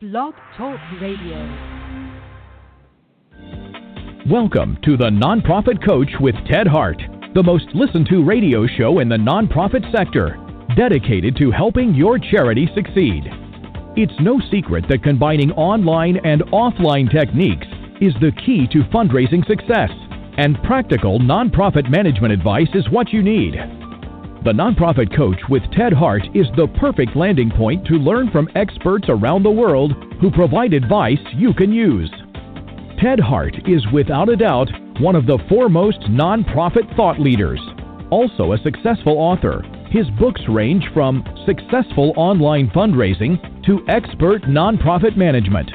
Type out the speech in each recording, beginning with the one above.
Blog Talk Radio. Welcome to The Nonprofit Coach with Ted Hart, the most listened to radio show in the nonprofit sector, dedicated to helping your charity succeed. It's no secret that combining online and offline techniques is the key to fundraising success, and practical nonprofit management advice is what you need. The Nonprofit Coach with Ted Hart is the perfect landing point to learn from experts around the world who provide advice you can use. Ted Hart is without a doubt one of the foremost nonprofit thought leaders. Also a successful author, his books range from successful online fundraising to expert nonprofit management.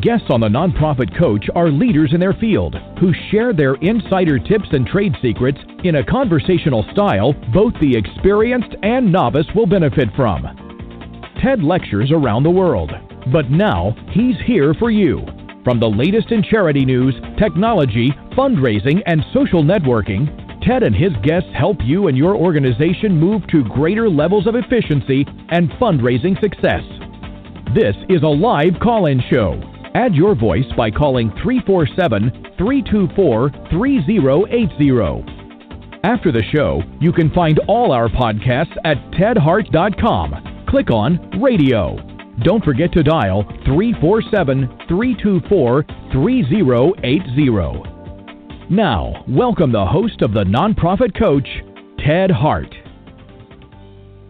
Guests on the Nonprofit Coach are leaders in their field who share their insider tips and trade secrets in a conversational style both the experienced and novice will benefit from. Ted lectures around the world, but now he's here for you. From the latest in charity news, technology, fundraising, and social networking, Ted and his guests help you and your organization move to greater levels of efficiency and fundraising success. This is a live call-in show. Add your voice by calling 347-324-3080. After the show, you can find all our podcasts at tedhart.com. Click on Radio. Don't forget to dial 347-324-3080. Now, welcome the host of the Nonprofit Coach, Ted Hart.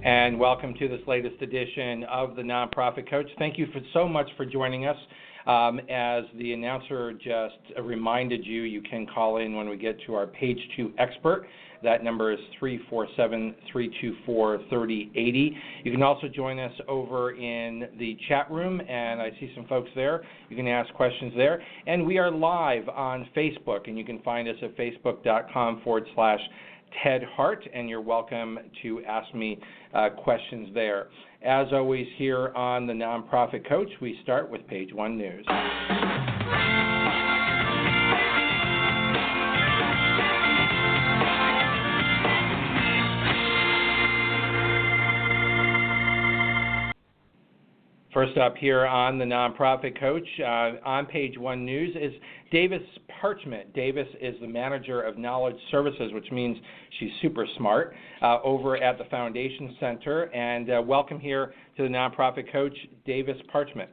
And welcome to this latest edition of the Nonprofit Coach. Thank you so much for joining us. As the announcer just reminded you, you can call in when we get to our Page 2 expert. That number is 347-324-3080. You can also join us over in the chat room, and I see some folks there. You can ask questions there. And we are live on Facebook, and you can find us at facebook.com/Ted Hart, and you're welcome to ask me questions there. As always, here on the Nonprofit Coach, we start with Page 1 News. First up here on the Nonprofit Coach, on Page 1 News, is Davis Parchment. Davis is the Manager of Knowledge Services, which means she's super smart, over at the Foundation Center. And welcome here to the Nonprofit Coach, Davis Parchment.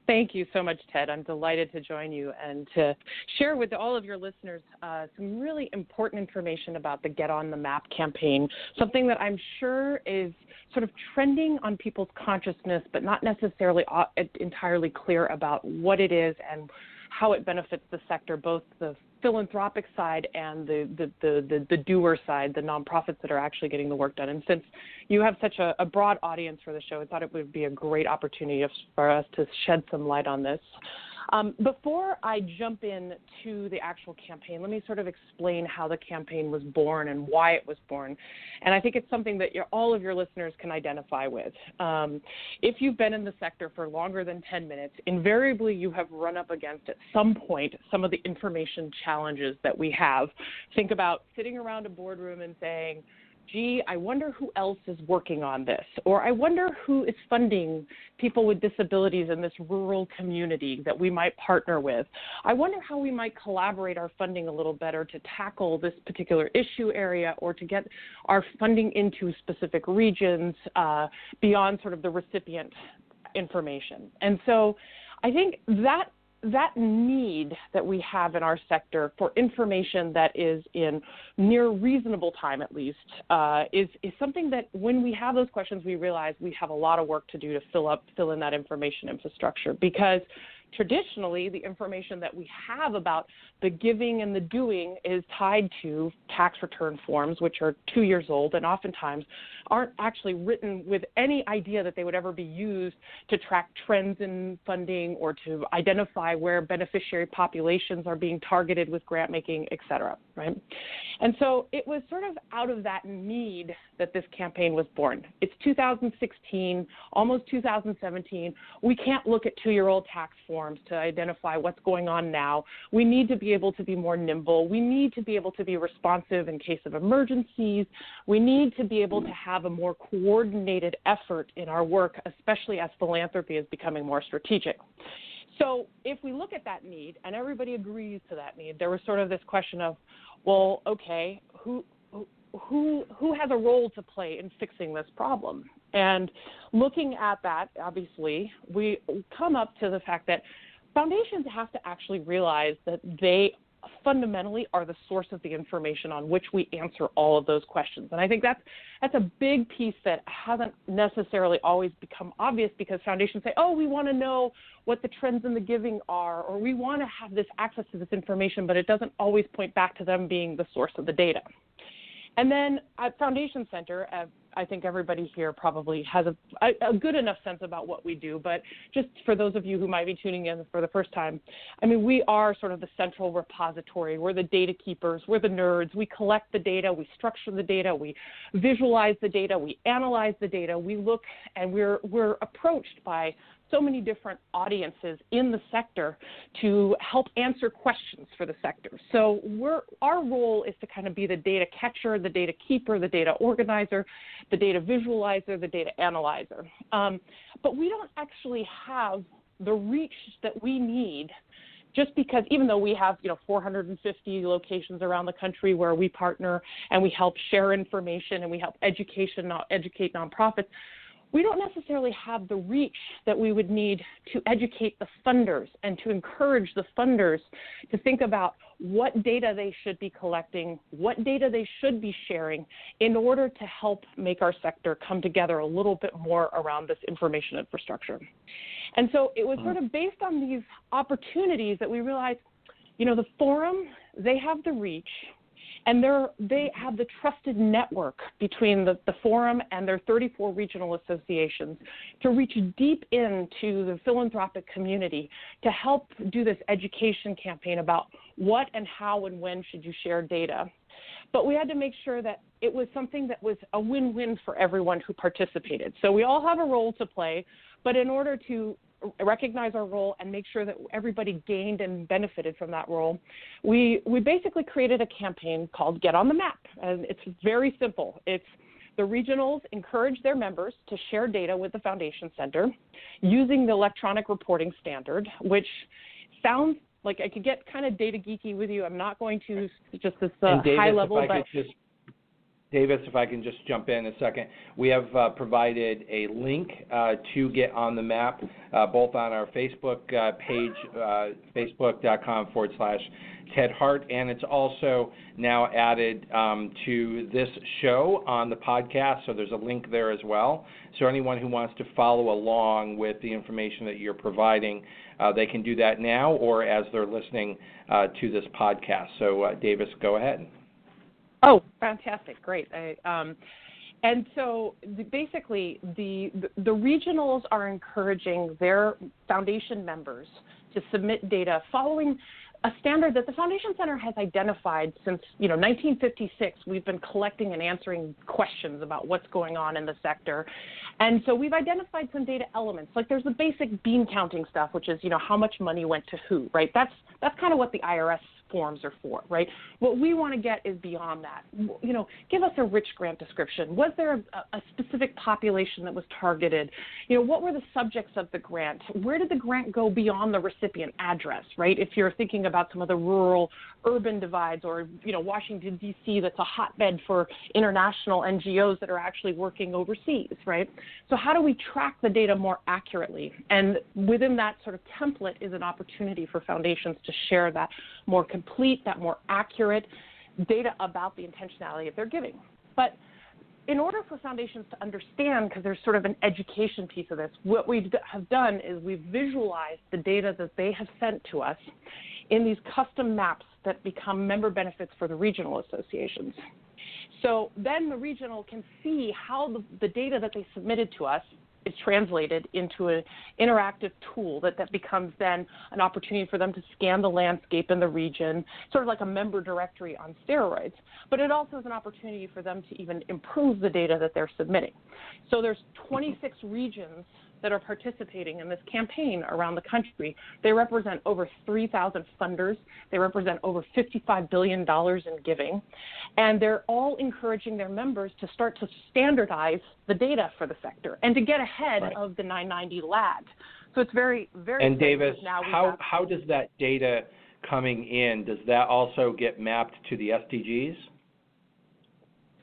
Thank you so much, Ted. I'm delighted to join you and to share with all of your listeners some really important information about the Get on the Map campaign, something that I'm sure is sort of trending on people's consciousness, but not necessarily entirely clear about what it is and how it benefits the sector, both the philanthropic side and the doer side, the nonprofits that are actually getting the work done. And since you have such a broad audience for the show, I thought it would be a great opportunity for us to shed some light on this. Before I jump into the actual campaign, let me sort of explain how the campaign was born and why it was born. And I think it's something that all of your listeners can identify with. If you've been in the sector for longer than 10 minutes, invariably you have run up against at some point some of the information challenges that we have. Think about sitting around a boardroom and saying, gee, I wonder who else is working on this, or I wonder who is funding people with disabilities in this rural community that we might partner with. I wonder how we might collaborate our funding a little better to tackle this particular issue area or to get our funding into specific regions beyond sort of the recipient information. And so I think that need that we have in our sector for information that is in near reasonable time, at least, is something that when we have those questions, we realize we have a lot of work to do to fill in that information infrastructure, because traditionally, the information that we have about the giving and the doing is tied to tax return forms, which are 2 years old and oftentimes aren't actually written with any idea that they would ever be used to track trends in funding or to identify where beneficiary populations are being targeted with grant making, et cetera, right? And so it was sort of out of that need that this campaign was born. It's 2016, almost 2017. We can't look at 2-year-old tax forms forms to identify what's going on now. We need to be able to be more nimble. We need to be able to be responsive in case of emergencies. We need to be able to have a more coordinated effort in our work, especially as philanthropy is becoming more strategic. So if we look at that need, and everybody agrees to that need, there was sort of this question of, well, okay, who has a role to play in fixing this problem? And looking at that, obviously, we come up to the fact that foundations have to actually realize that they fundamentally are the source of the information on which we answer all of those questions. And I think that's a big piece that hasn't necessarily always become obvious, because foundations say, oh, we want to know what the trends in the giving are, or we want to have this access to this information, but it doesn't always point back to them being the source of the data. And then at Foundation Center, I think everybody here probably has a good enough sense about what we do, but just for those of you who might be tuning in for the first time, I mean, we are sort of the central repository. We're the data keepers. We're the nerds. We collect the data. We structure the data. We visualize the data. We analyze the data. We look, and we're approached by so many different audiences in the sector to help answer questions for the sector. So our role is to kind of be the data catcher, the data keeper, the data organizer, the data visualizer, the data analyzer. But we don't actually have the reach that we need, just because even though we have 450 locations around the country where we partner and we help share information and we help educate nonprofits, we don't necessarily have the reach that we would need to educate the funders and to encourage the funders to think about what data they should be collecting, what data they should be sharing in order to help make our sector come together a little bit more around this information infrastructure. And so it was sort of based on these opportunities that we realized, the forum, they have the reach, and they have the trusted network between the forum and their 34 regional associations to reach deep into the philanthropic community to help do this education campaign about what and how and when should you share data. But we had to make sure that it was something that was a win-win for everyone who participated. So we all have a role to play, but in order to recognize our role and make sure that everybody gained and benefited from that role, we basically created a campaign called Get on the Map. And it's very simple. It's the regionals encourage their members to share data with the Foundation Center using the electronic reporting standard, which sounds like I could get kind of data geeky with you. I'm not going to just this high level, but Davis, if I can just jump in a second. We have provided a link to Get on the Map, both on our Facebook page, facebook.com/Ted Hart, and it's also now added to this show on the podcast, so there's a link there as well. So anyone who wants to follow along with the information that you're providing, they can do that now or as they're listening to this podcast. So, Davis, go ahead. Oh, fantastic. Great. And so basically the regionals are encouraging their foundation members to submit data following a standard that the Foundation Center has identified since 1956. We've been collecting and answering questions about what's going on in the sector. And so we've identified some data elements. Like there's the basic bean counting stuff, which is, how much money went to who, right? That's kind of what the IRS forms are for, right? What we want to get is beyond that. Give us a rich grant description. Was there a specific population that was targeted? What were the subjects of the grant? Where did the grant go beyond the recipient address, right? If you're thinking about some of the rural-urban divides or, Washington, D.C., that's a hotbed for international NGOs that are actually working overseas, right? So how do we track the data more accurately? And within that sort of template is an opportunity for foundations to share that more complete, that more accurate data about the intentionality of their giving. But in order for foundations to understand, because there's sort of an education piece of this, what we have done is we've visualized the data that they have sent to us in these custom maps that become member benefits for the regional associations. So then the regional can see how the data that they submitted to us is translated into an interactive tool that becomes then an opportunity for them to scan the landscape in the region, sort of like a member directory on steroids. But it also is an opportunity for them to even improve the data that they're submitting. So there's 26 regions that are participating in this campaign around the country. They represent over 3,000 funders. They represent over $55 billion in giving. And they're all encouraging their members to start to standardize the data for the sector and to get ahead of the 990 lag. So it's very, very And Davis, now how does that data coming in, does that also get mapped to the SDGs?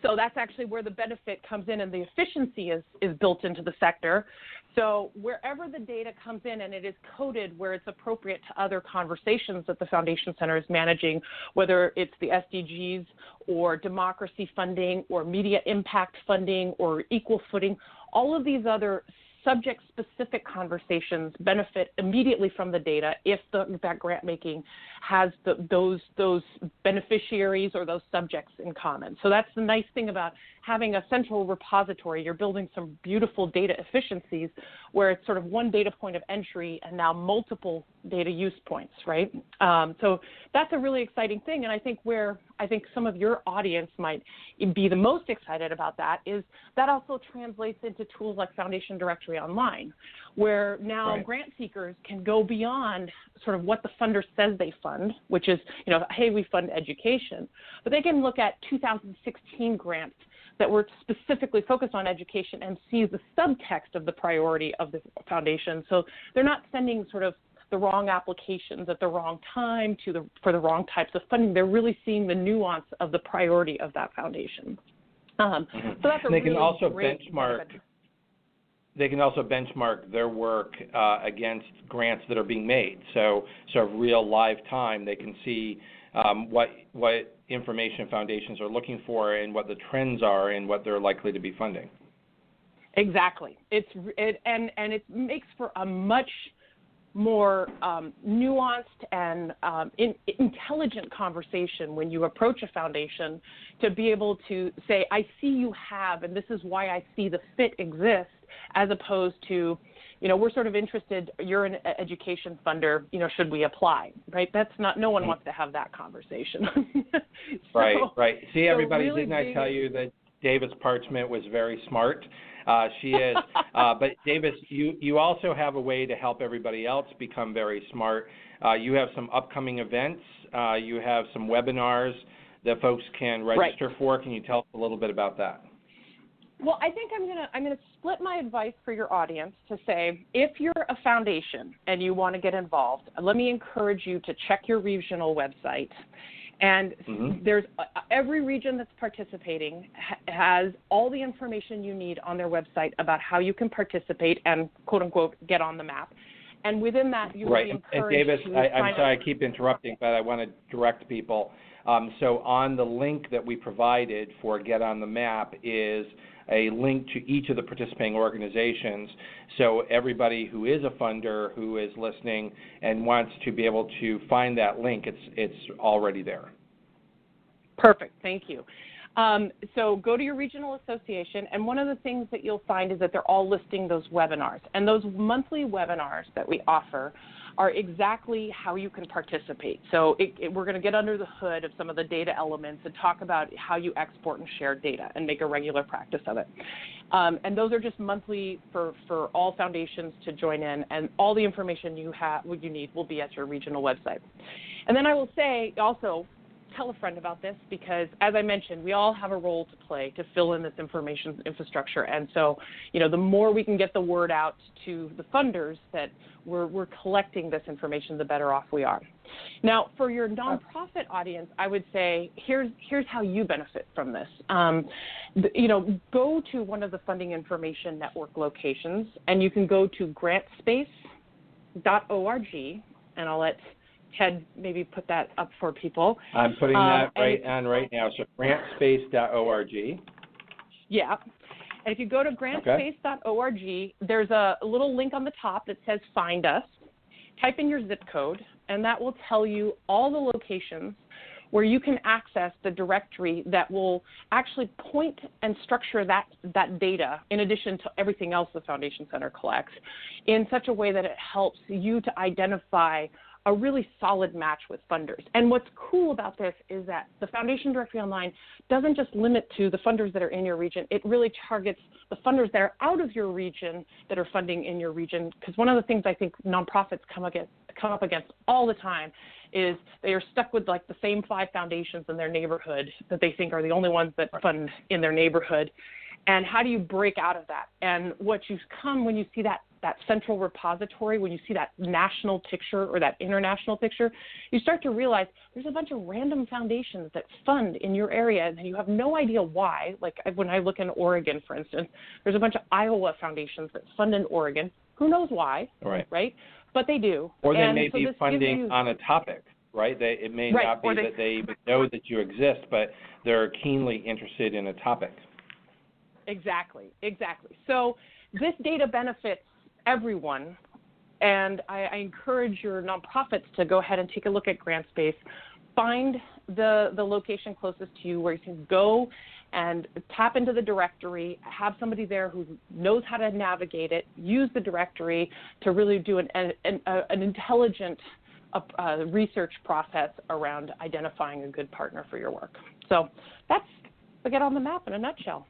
So that's actually where the benefit comes in, and the efficiency is built into the sector. So wherever the data comes in and it is coded where it's appropriate to other conversations that the Foundation Center is managing, whether it's the SDGs or democracy funding or media impact funding or equal footing, all of these other subject-specific conversations benefit immediately from the data if that grant making has those beneficiaries or those subjects in common. So that's the nice thing about having a central repository. You're building some beautiful data efficiencies where it's sort of one data point of entry and now multiple data use points, right? So that's a really exciting thing. And I think where I think some of your audience might be the most excited about that is that also translates into tools like Foundation Directory Online, where now grant seekers can go beyond sort of what the funder says they fund, which is, hey, we fund education, but they can look at 2016 grants that were specifically focused on education and see the subtext of the priority of the foundation. So they're not sending sort of the wrong applications at the wrong time for the wrong types of funding. They're really seeing the nuance of the priority of that foundation. So that's a they really can also great benchmark. benefit. They can also benchmark their work against grants that are being made. So real live time, they can see what information foundations are looking for and what the trends are and what they're likely to be funding. Exactly. It makes for a much more nuanced and intelligent conversation when you approach a foundation to be able to say, I see you have, and this is why I see the fit exists, as opposed to, we're sort of interested, you're an education funder, should we apply, right? That's not, no one wants to have that conversation. Right. See, everybody, really didn't I tell you that Davis Parchment was very smart? She is. But Davis, you also have a way to help everybody else become very smart. You have some upcoming events. You have some webinars that folks can register for. Can you tell us a little bit about that? Well, I think I'm gonna split my advice for your audience to say, if you're a foundation and you want to get involved, let me encourage you to check your regional website. And there's every region that's participating has all the information you need on their website about how you can participate and, quote unquote, get on the map. And within that, you will be encouraged and Davis, to I'm sorry I keep interrupting, but I want to direct people. So on the link that we provided for Get on the Map is a link to each of the participating organizations. So everybody who is a funder who is listening and wants to be able to find that link, it's already there. Perfect. Thank you. So go to your regional association, and one of the things that you'll find is that they're all listing those webinars. And those monthly webinars that we offer are exactly how you can participate. So we're going to get under the hood of some of the data elements and talk about how you export and share data and make a regular practice of it. And those are just monthly for all foundations to join in, and all the information you need will be at your regional website. And then I will say also, tell a friend about this, because as I mentioned, we all have a role to play to fill in this information infrastructure. And so, the more we can get the word out to the funders that we're collecting this information, the better off we are. Now, for your nonprofit audience, I would say here's how you benefit from this. Go to one of the Funding Information Network locations, and you can go to grantspace.org, and I'll let Ted maybe put that up for people. I'm putting that right now. So grantspace.org. Yeah. And if you go to grantspace.org, there's a little link on the top that says Find Us. Type in your zip code, and that will tell you all the locations where you can access the directory that will actually point and structure that data, in addition to everything else the Foundation Center collects, in such a way that it helps you to identify a really solid match with funders. And what's cool about this is that the Foundation Directory Online doesn't just limit to the funders that are in your region. It really targets the funders that are out of your region that are funding in your region. Because one of the things I think nonprofits come up against all the time is they are stuck with like the same 5 foundations in their neighborhood that they think are the only ones that fund in their neighborhood. And how do you break out of that? And what you come when you see that central repository, when you see that national picture or that international picture, you start to realize there's a bunch of random foundations that fund in your area and you have no idea why. Like when I look in Oregon, for instance, there's a bunch of Iowa foundations that fund in Oregon. Who knows why, right? But they do. Or they may be funding on a topic, right? It may not be that they even know that you exist, but they're keenly interested in a topic. Exactly. So this data benefits everyone, and I encourage your nonprofits to go ahead and take a look at GrantSpace. Find the location closest to you where you can go and tap into the directory, have somebody there who knows how to navigate it, use the directory to really do an intelligent research process around identifying a good partner for your work. So that's the Get on the Map in a nutshell.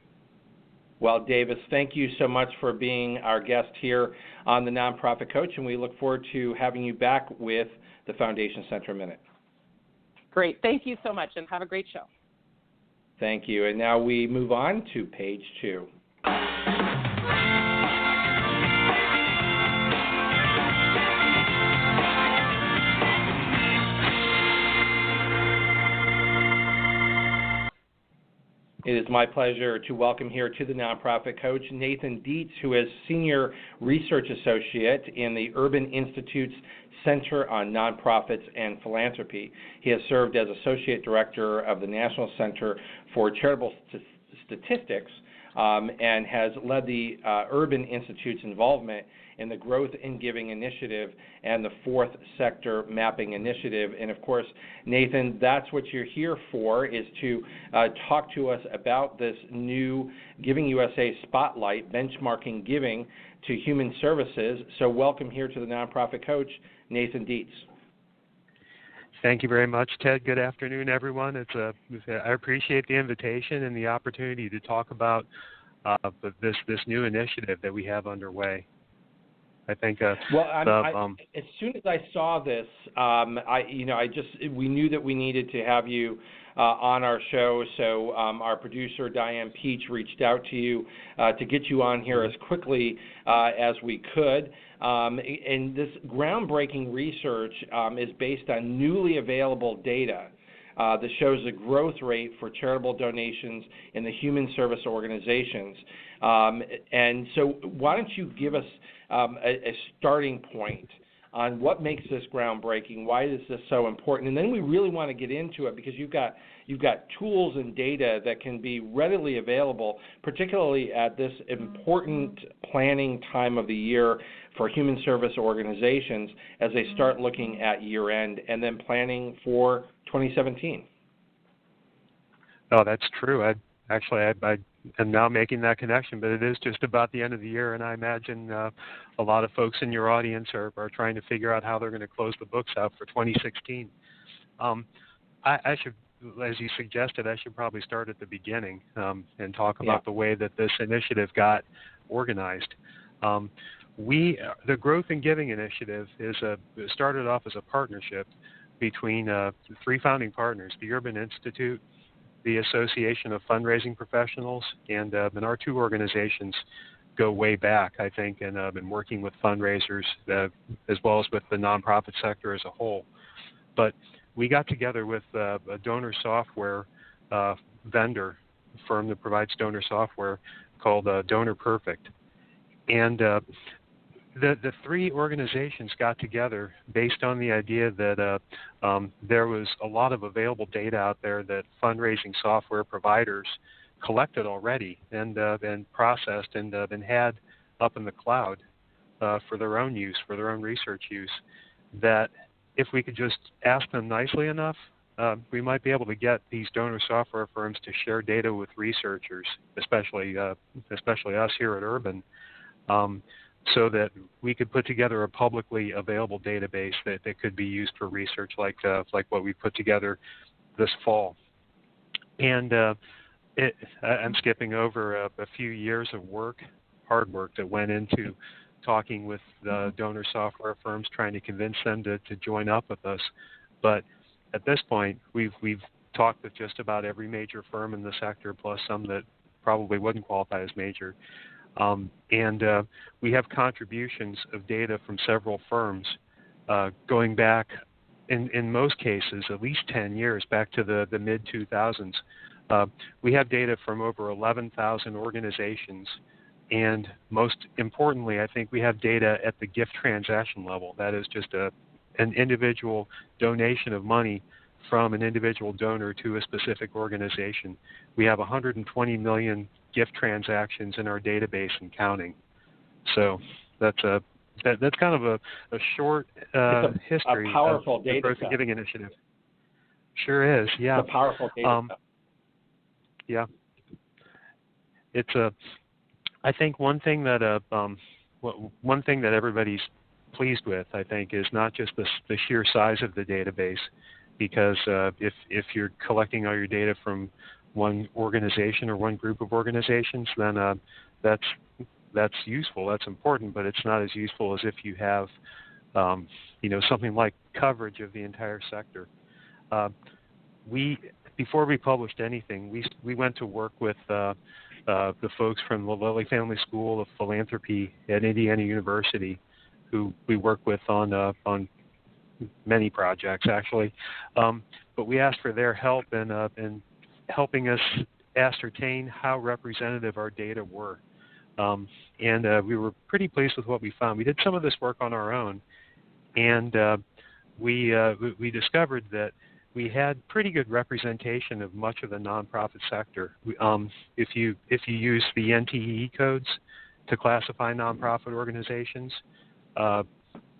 Well, Davis, thank you so much for being our guest here on the Nonprofit Coach, and we look forward to having you back with the Foundation Center Minute. Great. Thank you so much, and have a great show. Thank you. And now we move on to page 2. It is my pleasure to welcome here to the Nonprofit Coach Nathan Dietz, who is Senior Research Associate in the Urban Institute's Center on Nonprofits and Philanthropy. He has served as Associate Director of the National Center for Charitable Statistics and has led the Urban Institute's involvement in the Growth in Giving Initiative and the Fourth Sector Mapping Initiative. And of course, Nathan, that's what you're here for, is to talk to us about this new Giving USA Spotlight, benchmarking giving to human services. So welcome here to the Nonprofit Coach, Nathan Dietz. Thank you very much, Ted. Good afternoon, everyone. I appreciate the invitation and the opportunity to talk about this new initiative that we have underway. I think. As soon as I saw this, we knew that we needed to have you on our show. So our producer Diane Peach reached out to you to get you on here as quickly as we could. And this groundbreaking research is based on newly available data that shows the growth rate for charitable donations in the human service organizations. And so why don't you give us a starting point on what makes this groundbreaking, why is this so important, and then we really want to get into it because you've got tools and data that can be readily available, particularly at this important planning time of the year for human service organizations as they start looking at year end and then planning for 2017. Oh, that's true. I am now making that connection, but it is just about the end of the year, and I imagine a lot of folks in your audience are trying to figure out how they're going to close the books out for 2016. I should, as you suggested, I should probably start at the beginning and talk about the way that this initiative got organized. The Growth in Giving Initiative started off as a partnership between 3 founding partners, the Urban Institute, the Association of Fundraising Professionals, and our 2 organizations go way back, I think, and been working with fundraisers as well as with the nonprofit sector as a whole. But we got together with a donor software vendor firm that provides donor software called Donor Perfect. And the 3 organizations got together based on the idea that there was a lot of available data out there that fundraising software providers collected already and processed and had up in the cloud for their own use, for their own research use, that if we could just ask them nicely enough, we might be able to get these donor software firms to share data with researchers, especially us here at Urban, so that we could put together a publicly available database that could be used for research like what we put together this fall. And I'm skipping over a few years of work, hard work that went into talking with the donor software firms, trying to convince them to join up with us. But at this point, we've talked with just about every major firm in the sector, plus some that probably wouldn't qualify as major. And we have contributions of data from several firms going back, in most cases, at least 10 years, back to the mid-2000s. We have data from over 11,000 organizations. And most importantly, I think we have data at the gift transaction level. That is just an individual donation of money from an individual donor to a specific organization. We have 120 million gift transactions in our database and counting. So that's kind of a short history a powerful of the Growth and Giving Initiative. Sure is, yeah. It's a powerful data set. Yeah. It's I think one thing that everybody's pleased with, I think, is not just the sheer size of the database, because if you're collecting all your data from one organization or one group of organizations, then that's useful, that's important, but it's not as useful as if you have something like coverage of the entire sector. Before we published anything, we went to work with the folks from the Lilly Family School of Philanthropy at Indiana University, who we work with on many projects, actually. But we asked for their help in helping us ascertain how representative our data were. And we were pretty pleased with what we found. We did some of this work on our own, and we discovered that we had pretty good representation of much of the nonprofit sector. If you use the NTE codes to classify nonprofit organizations,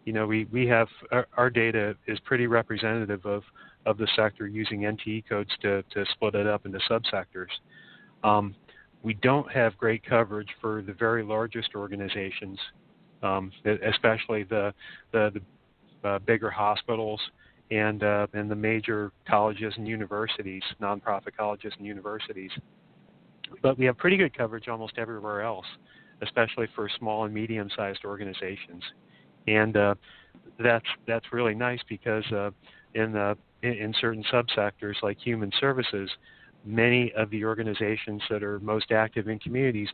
we have our data is pretty representative of the sector using NTE codes to split it up into subsectors. We don't have great coverage for the very largest organizations, especially the bigger hospitals and the major colleges and universities, nonprofit colleges and universities. But we have pretty good coverage almost everywhere else, especially for small and medium-sized organizations. And that's really nice because in certain subsectors like human services, many of the organizations that are most active in communities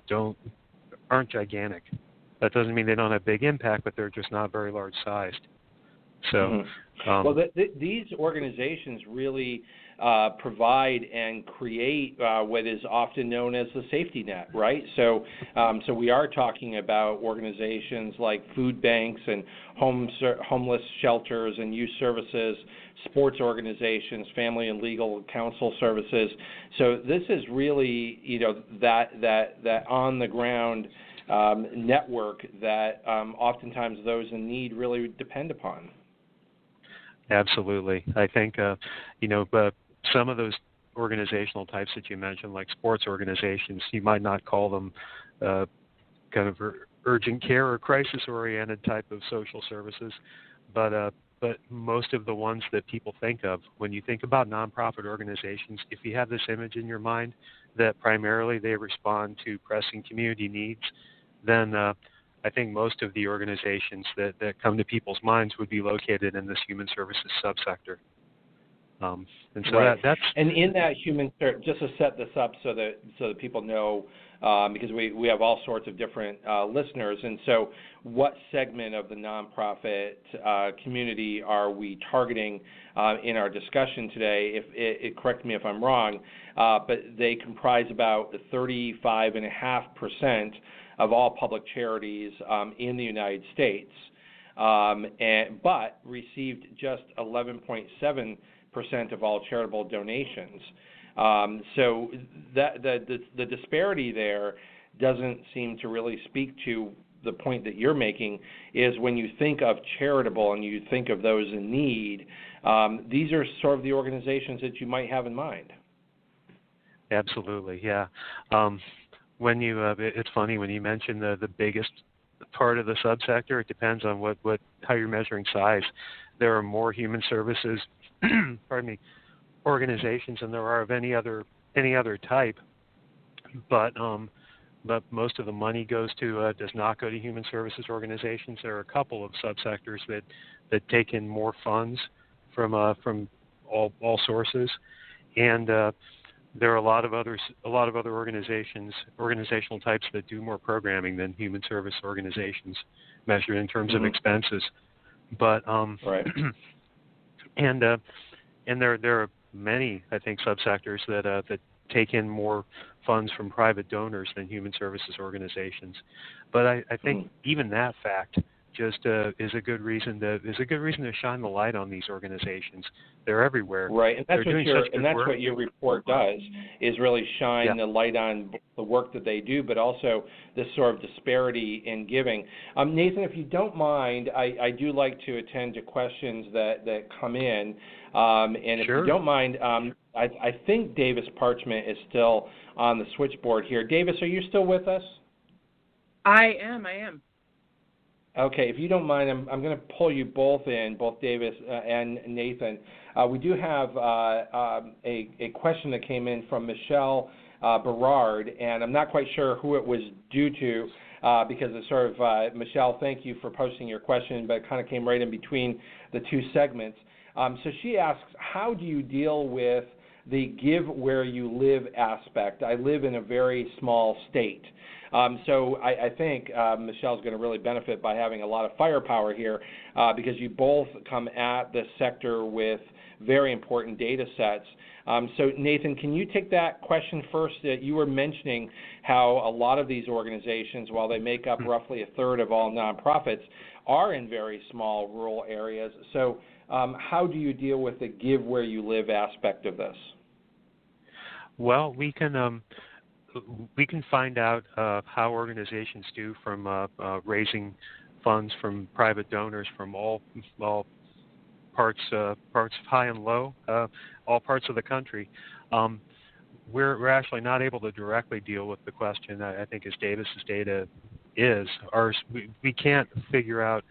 aren't gigantic. That doesn't mean they don't have big impact, but they're just not very large sized. So, these organizations really provide and create what is often known as the safety net, right? So we are talking about organizations like food banks and homeless shelters and youth services, sports organizations, family and legal counsel services. So this is really, that on the ground network that oftentimes those in need really depend upon. Absolutely. I think, but some of those organizational types that you mentioned, like sports organizations, you might not call them kind of urgent care or crisis-oriented type of social services, but most of the ones that people think of, when you think about nonprofit organizations, if you have this image in your mind that primarily they respond to pressing community needs, then I think most of the organizations that come to people's minds would be located in this human services subsector. And so right. that's and in that just to set this up so that people know, because we have all sorts of different listeners, and so what segment of the nonprofit community are we targeting in our discussion today? Correct me if I'm wrong, but they comprise about 35.5% of all public charities in the United States, but received just 11.7% of all charitable donations. So that the disparity there doesn't seem to really speak to the point that you're making is when you think of charitable and you think of those in need, these are sort of the organizations that you might have in mind. Absolutely, yeah. When you, it's funny when you mention the biggest part of the subsector. It depends on how you're measuring size. There are more human services, pardon me, organizations than there are of any other type, but most of the money does not go to human services organizations. There are a couple of subsectors that take in more funds from all sources, and there are a lot of other organizational types that do more programming than human service organizations, measured in terms of expenses. But right. and there are many, I think, subsectors that take in more funds from private donors than human services organizations. But I think even that fact just is a good reason to shine the light on these organizations. They're everywhere. Right, and that's what your report does, is really shine the light on the work that they do, but also this sort of disparity in giving. Nathan, if you don't mind, I do like to attend to questions that come in, and if you don't mind, I think Davis Parchment is still on the switchboard here. Davis, are you still with us? I am. Okay, if you don't mind, I'm going to pull you both in, both Davis and Nathan. We do have a question that came in from Michelle Berard, and I'm not quite sure who it was due to because it's sort of, Michelle, thank you for posting your question, but it kind of came right in between the two segments. So she asks, how do you deal with the give where you live aspect? I live in a very small state. So I think Michelle's going to really benefit by having a lot of firepower here because you both come at the sector with very important data sets. So Nathan, can you take that question first? That you were mentioning how a lot of these organizations, while they make up roughly a third of all nonprofits, are in very small rural areas. So how do you deal with the give where you live aspect of this? Well, we can find out how organizations do from raising funds from private donors from all parts high and low, all parts of the country. We're actually not able to directly deal with the question. I think as Davis's data is, we can't figure out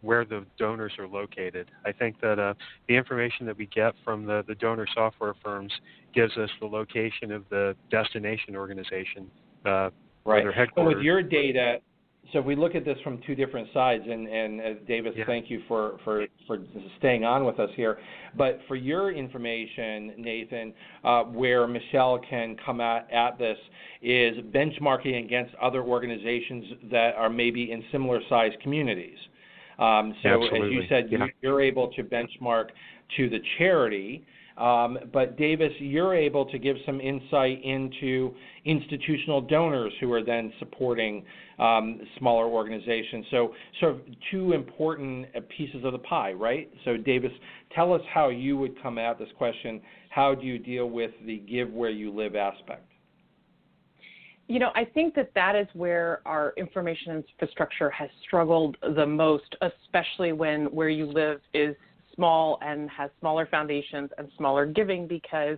where the donors are located. I think that the information that we get from the donor software firms gives us the location of the destination organization, where they're headquartered. So with your data, so if we look at this from two different sides, and Davis, thank you for staying on with us here. But for your information, Nathan, where Michelle can come at this is benchmarking against other organizations that are maybe in similar sized communities. So Absolutely. as you said, you're able to benchmark to the charity, but Davis, you're able to give some insight into institutional donors who are then supporting smaller organizations. So sort of two important pieces of the pie, right? So Davis, tell us how you would come at this question. How do you deal with the give where you live aspect? I think that is where our information infrastructure has struggled the most, especially when where you live is small and has smaller foundations and smaller giving, because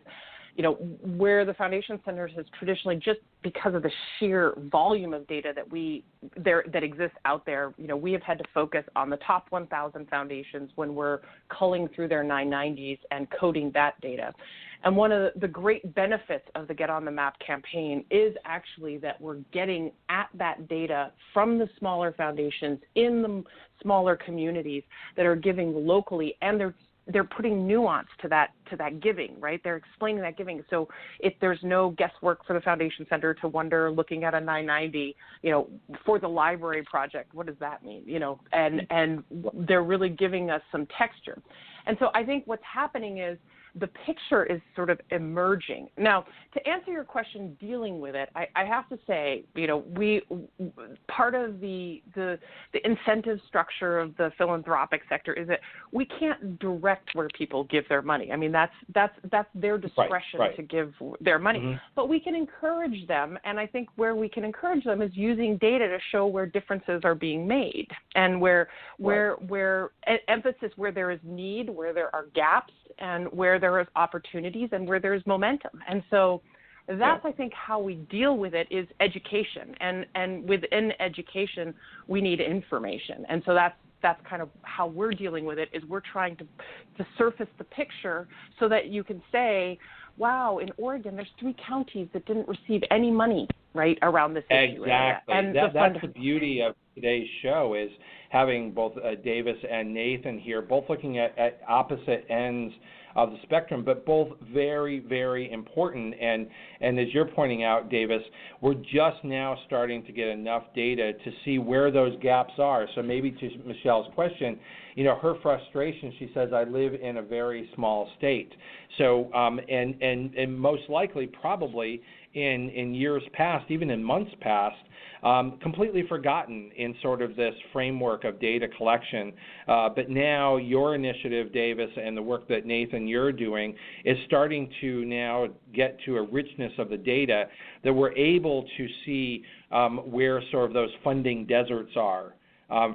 where the foundation centers has traditionally, just because of the sheer volume of data that exists out there, we have had to focus on the top 1,000 foundations when we're culling through their 990s and coding that data. And one of the great benefits of the Get on the Map campaign is actually that we're getting at that data from the smaller foundations in the smaller communities that are giving locally, and they're putting nuance to that giving, right? They're explaining that giving. So if there's no guesswork for the foundation center to wonder, looking at a 990, for the library project, what does that mean? And they're really giving us some texture. And so I think what's happening is the picture is sort of emerging. Now, to answer your question, dealing with it, I have to say, we part of the incentive structure of the philanthropic sector is that we can't direct where people give their money. I mean, that's their discretion to give their money, but we can encourage them, and I think where we can encourage them is using data to show where differences are being made and where emphasis where there is need, where there are gaps, and where there is opportunities, and where there is momentum. And so that's, I think, how we deal with it is education. And within education, we need information. And so that's kind of how we're dealing with it, is we're trying to surface the picture so that you can say, wow, in Oregon, there's 3 counties that didn't receive any money, right, around this issue. Exactly. And that's the beauty of today's show, is having both Davis and Nathan here, both looking at opposite ends of the spectrum, but both very, very important. And as you're pointing out, Davis, we're just now starting to get enough data to see where those gaps are. So maybe to Michelle's question, her frustration, she says, I live in a very small state. So, and most likely, probably in years past, even in months past, completely forgotten in sort of this framework of data collection. But now your initiative, Davis, and the work that Nathan, you're doing, is starting to now get to a richness of the data that we're able to see where sort of those funding deserts are.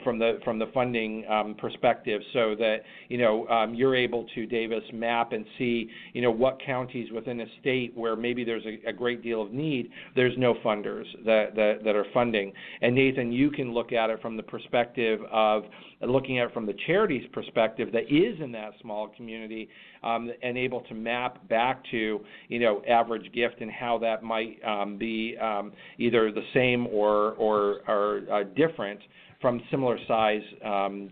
From the funding perspective, so that you're able to, Davis, map and see what counties within a state where maybe there's a great deal of need, there's no funders that are funding. And Nathan, you can look at it from the perspective of looking at it from the charity's perspective that is in that small community, and able to map back to average gift and how that might be either the same or different from similar size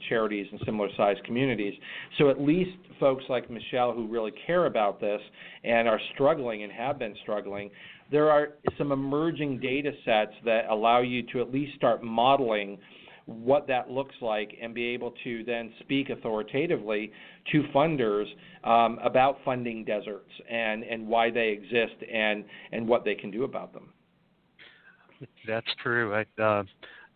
charities and similar size communities. So at least folks like Michelle who really care about this and are struggling and have been struggling, there are some emerging data sets that allow you to at least start modeling what that looks like and be able to then speak authoritatively to funders about funding deserts and why they exist and what they can do about them. That's true.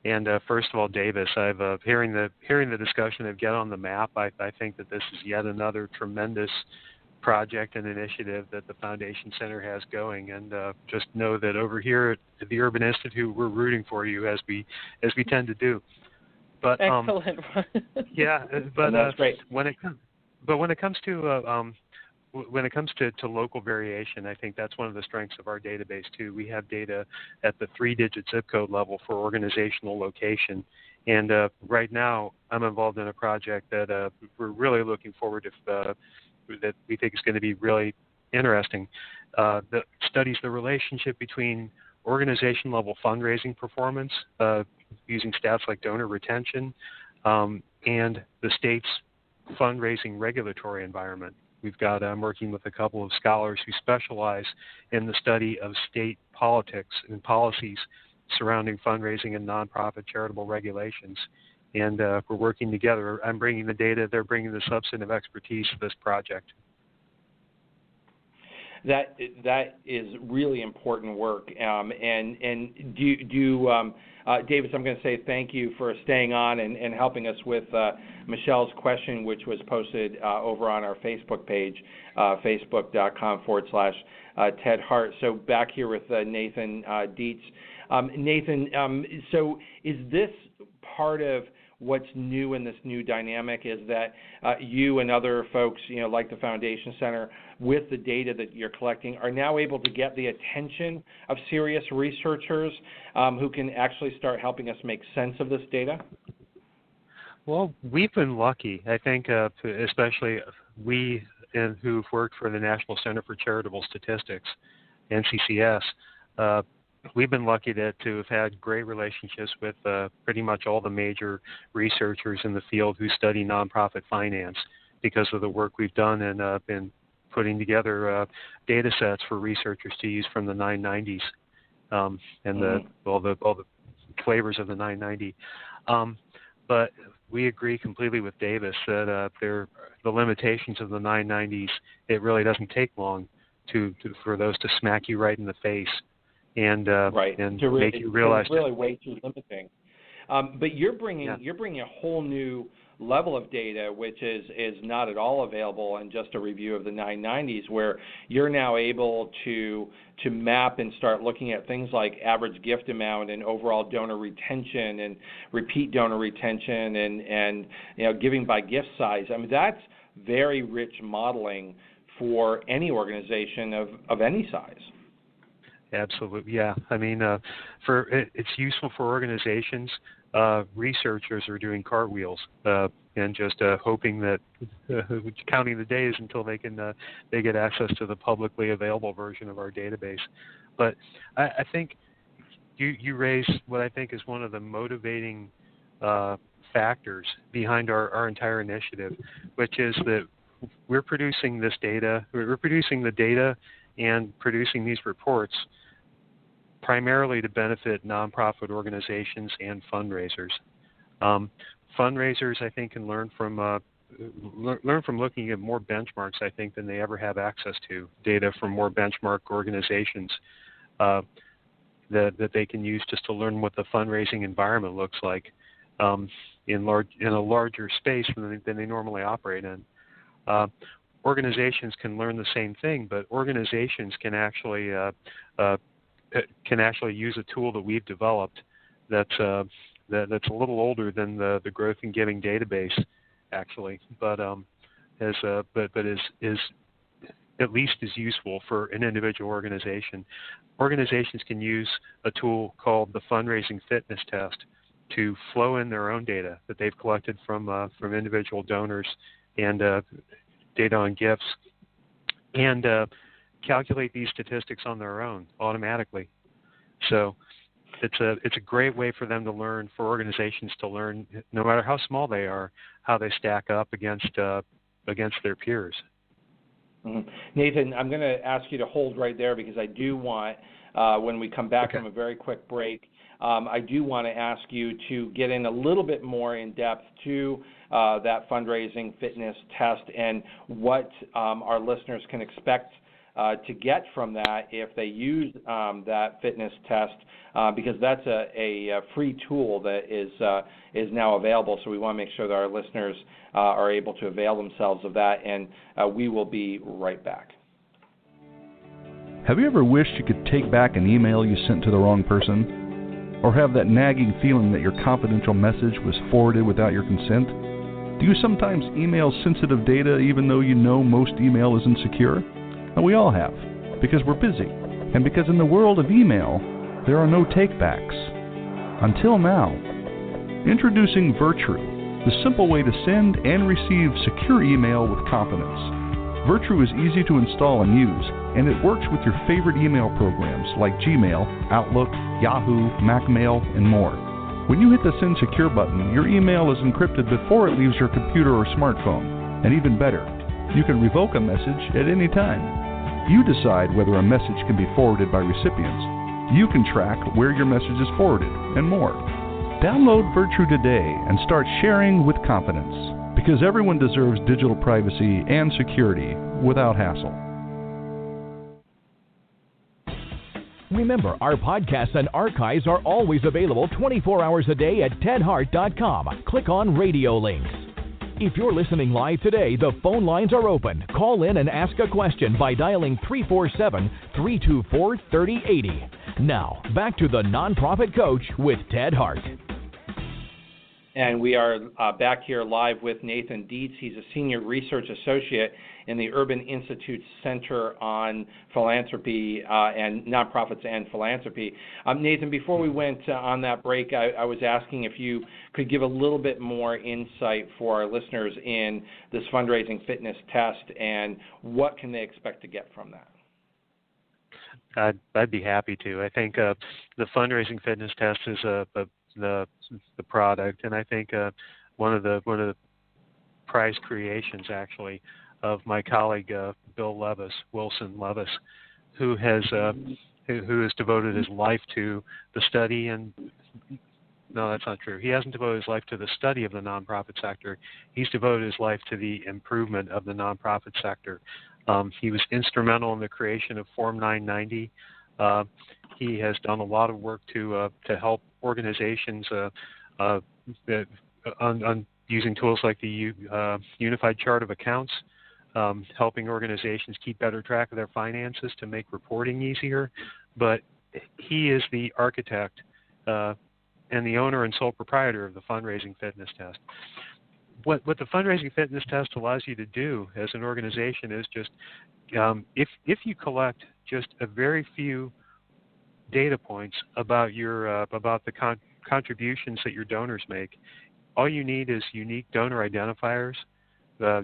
And first of all, Davis, I've hearing the discussion of Get on the Map. I think that this is yet another tremendous project and initiative that the Foundation Center has going. And just know that over here at the Urban Institute, we're rooting for you as we tend to do. But excellent. yeah, but that's great. When it comes to local variation, I think that's one of the strengths of our database too. We have data at the 3-digit zip code level for organizational location. And right now, I'm involved in a project that we're really looking forward to, that we think is going to be really interesting. That studies the relationship between organization level fundraising performance, using stats like donor retention, and the state's fundraising regulatory environment. We've got, I'm working with a couple of scholars who specialize in the study of state politics and policies surrounding fundraising and nonprofit charitable regulations. And we're working together. I'm bringing the data, they're bringing the substantive expertise to this project. That is really important work. And Davis, I'm going to say thank you for staying on and helping us with Michelle's question, which was posted over on our Facebook page, facebook.com/Ted Hart. So back here with Nathan Dietz. Nathan, so is this part of what's new in this new dynamic, is that you and other folks, like the Foundation Center, with the data that you're collecting, are now able to get the attention of serious researchers who can actually start helping us make sense of this data? Well, we've been lucky. I think especially we who've worked for the National Center for Charitable Statistics, NCCS, we've been lucky to have had great relationships with pretty much all the major researchers in the field who study nonprofit finance because of the work we've done and been putting together data sets for researchers to use from the 990s and all the flavors of the 990. But we agree completely with Davis that the limitations of the 990s, it really doesn't take long for those to smack you right in the face and and make you realize it's really way too limiting. But you're bringing a whole new level of data, which is not at all available in just a review of the 990s, where you're now able to map and start looking at things like average gift amount and overall donor retention and repeat donor retention and giving by gift size. I mean, that's very rich modeling for any organization of any size. Absolutely, yeah. I mean, it's useful for organizations. Researchers are doing cartwheels and just hoping that counting the days until they get access to the publicly available version of our database. But I think you raise what I think is one of the motivating factors behind our entire initiative, which is that we're producing this data. We're producing the data and producing these reports primarily to benefit nonprofit organizations and fundraisers. Fundraisers, I think, can learn from looking at more benchmarks, I think, than they ever have access to, data from more benchmark organizations that they can use just to learn what the fundraising environment looks like in a larger space than they normally operate in. Organizations can learn the same thing, but organizations can actually use a tool that we've developed that's a little older than the Growth and Giving database, actually, but is at least as useful for an individual organization. Organizations can use a tool called the fundraising fitness test to flow in their own data that they've collected from individual donors and data on gifts, and calculate these statistics on their own automatically. So it's a great way for them to learn, for organizations to learn, no matter how small they are, how they stack up against their peers. Mm-hmm. Nathan, I'm going to ask you to hold right there because I do want, when we come back from a very quick break, I do want to ask you to get in a little bit more in depth to that fundraising fitness test and what our listeners can expect to get from that if they use that fitness test, because that's a free tool that is now available. So we want to make sure that our listeners are able to avail themselves of that, and we will be right back. Have you ever wished you could take back an email you sent to the wrong person? Or have that nagging feeling that your confidential message was forwarded without your consent? Do you sometimes email sensitive data even though you know most email is insecure? And we all have, because we're busy, and because in the world of email, there are no takebacks. Until now. Introducing Virtru, the simple way to send and receive secure email with confidence. Virtru is easy to install and use, and it works with your favorite email programs like Gmail, Outlook, Yahoo, MacMail, and more. When you hit the Send Secure button, your email is encrypted before it leaves your computer or smartphone. And even better, you can revoke a message at any time. You decide whether a message can be forwarded by recipients. You can track where your message is forwarded, and more. Download Virtru today and start sharing with confidence, because everyone deserves digital privacy and security without hassle. Remember, our podcasts and archives are always available 24 hours a day at tedhart.com. Click on Radio Links. If you're listening live today, the phone lines are open. Call in and ask a question by dialing 347-324-3080. Now, back to the Nonprofit Coach with Ted Hart. And we are back here live with Nathan Dietz. He's a senior research associate in the Urban Institute's Center on Philanthropy and Nonprofits and Philanthropy. Nathan, before we went on that break, I was asking if you could give a little bit more insight for our listeners in this fundraising fitness test and what can they expect to get from that. I'd be happy to. I think the fundraising fitness test is the product, and I think one of the prize creations actually of my colleague Wilson Levis, who has devoted his life to the study and No, that's not true. He hasn't devoted his life to the study of the nonprofit sector. He's devoted his life to the improvement of the nonprofit sector. He was instrumental in the creation of Form 990. He has done a lot of work to help organizations on using tools like the Unified Chart of Accounts, helping organizations keep better track of their finances to make reporting easier. But he is the architect and the owner and sole proprietor of the fundraising fitness test. What the fundraising fitness test allows you to do as an organization is just if you collect just a very few data points about your about the contributions that your donors make, all you need is unique donor identifiers,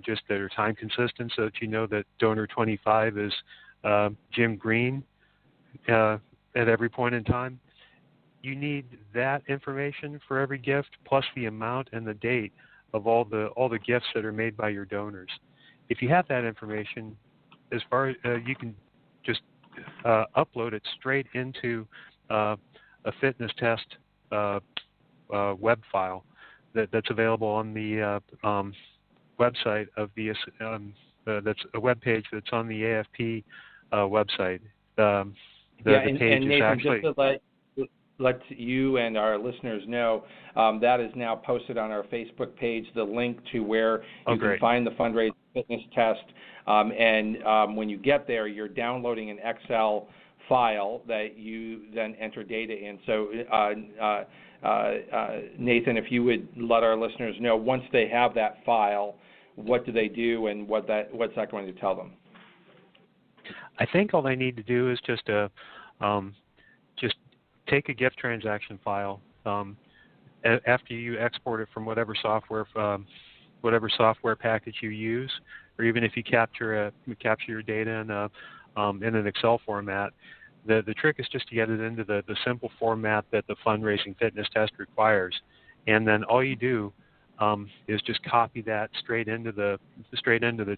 just that are time consistent, so that you know that donor 25 is Jim Green at every point in time. You need that information for every gift, plus the amount and the date of all the gifts that are made by your donors. If you have that information, as far as you can just upload it straight into a fitness test web file that's available on the website of the that's a web page that's on the AFP website. The page and Nathan, is actually. Just to let you and our listeners know, that is now posted on our Facebook page, the link to where you can find the fundraising fitness test. And when you get there, you're downloading an Excel file that you then enter data in. So, Nathan, if you would let our listeners know, once they have that file, what do they do and what's that going to tell them? I think all they need to do is just take a gift transaction file after you export it from whatever software package you use, or even if you capture your data in an Excel format. The trick is just to get it into the simple format that the fundraising fitness test requires, and then all you do is just copy that straight into the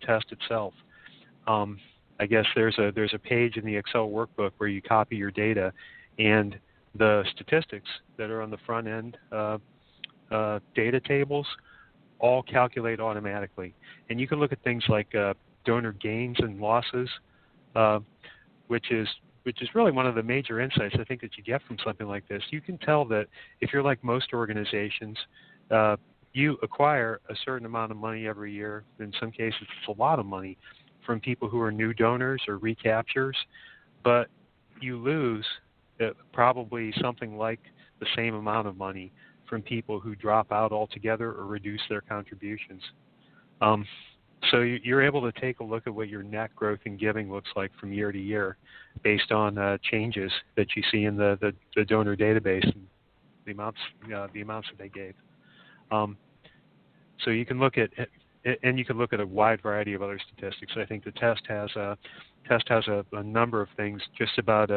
test itself. I guess there's a page in the Excel workbook where you copy your data, and the statistics that are on the front end data tables all calculate automatically. And you can look at things like donor gains and losses, which is really one of the major insights I think that you get from something like this. You can tell that if you're like most organizations, you acquire a certain amount of money every year. In some cases, it's a lot of money from people who are new donors or recaptures, but you lose probably something like the same amount of money from people who drop out altogether or reduce their contributions. So you're able to take a look at what your net growth in giving looks like from year to year based on changes that you see in the donor database and the amounts that they gave. So you can look at a wide variety of other statistics. I think the test has a number of things. Just about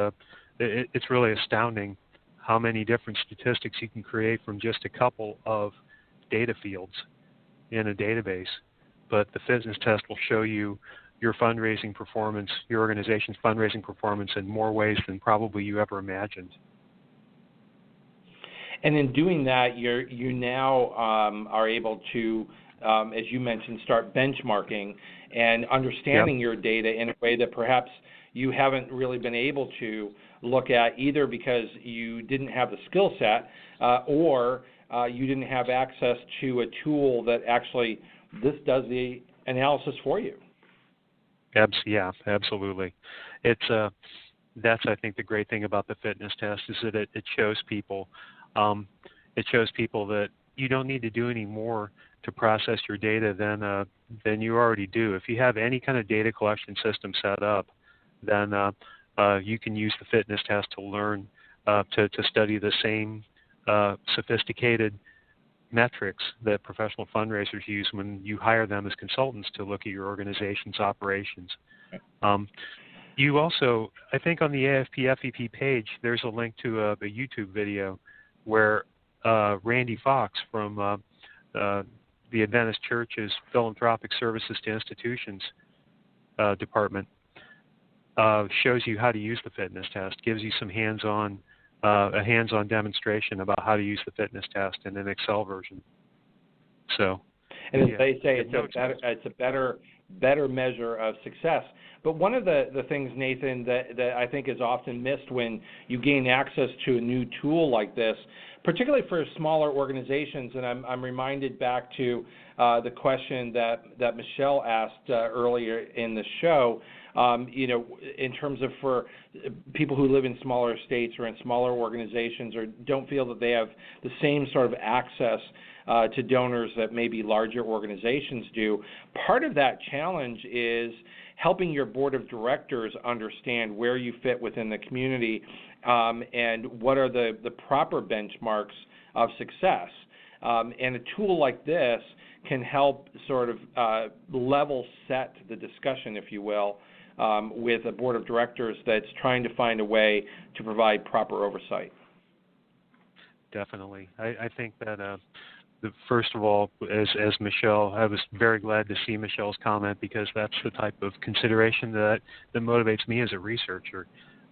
it's really astounding how many different statistics you can create from just a couple of data fields in a database. But the fitness test will show you your fundraising performance, your organization's fundraising performance in more ways than probably you ever imagined. And in doing that, you now are able to, as you mentioned, start benchmarking and understanding your data in a way that perhaps you haven't really been able to look at, either because you didn't have the skill set or you didn't have access to a tool that actually this does the analysis for you. Yeah, absolutely. That's I think the great thing about the fitness test is that it shows people that you don't need to do any more to process your data than you already do. If you have any kind of data collection system set up, then you can use the fitness test to learn to study the same sophisticated metrics that professional fundraisers use when you hire them as consultants to look at your organization's operations. You also, I think on the AFP FEP page, there's a link to a YouTube video where Randy Fox from the Adventist Church's Philanthropic Services to Institutions department shows you how to use the fitness test, gives you some hands-on a hands-on demonstration about how to use the fitness test in an Excel version. So, and as they say, it's a better measure of success. But one of the things, Nathan, that I think is often missed when you gain access to a new tool like this, particularly for smaller organizations, and I'm reminded back to the question that Michelle asked earlier in the show, in terms of for people who live in smaller states or in smaller organizations or don't feel that they have the same sort of access to donors that maybe larger organizations do. Part of that challenge is helping your board of directors understand where you fit within the community and what are the proper benchmarks of success. And a tool like this can help sort of level set the discussion, if you will, with a board of directors that's trying to find a way to provide proper oversight. Definitely. I think that first of all, as Michelle, I was very glad to see Michelle's comment because that's the type of consideration that motivates me as a researcher.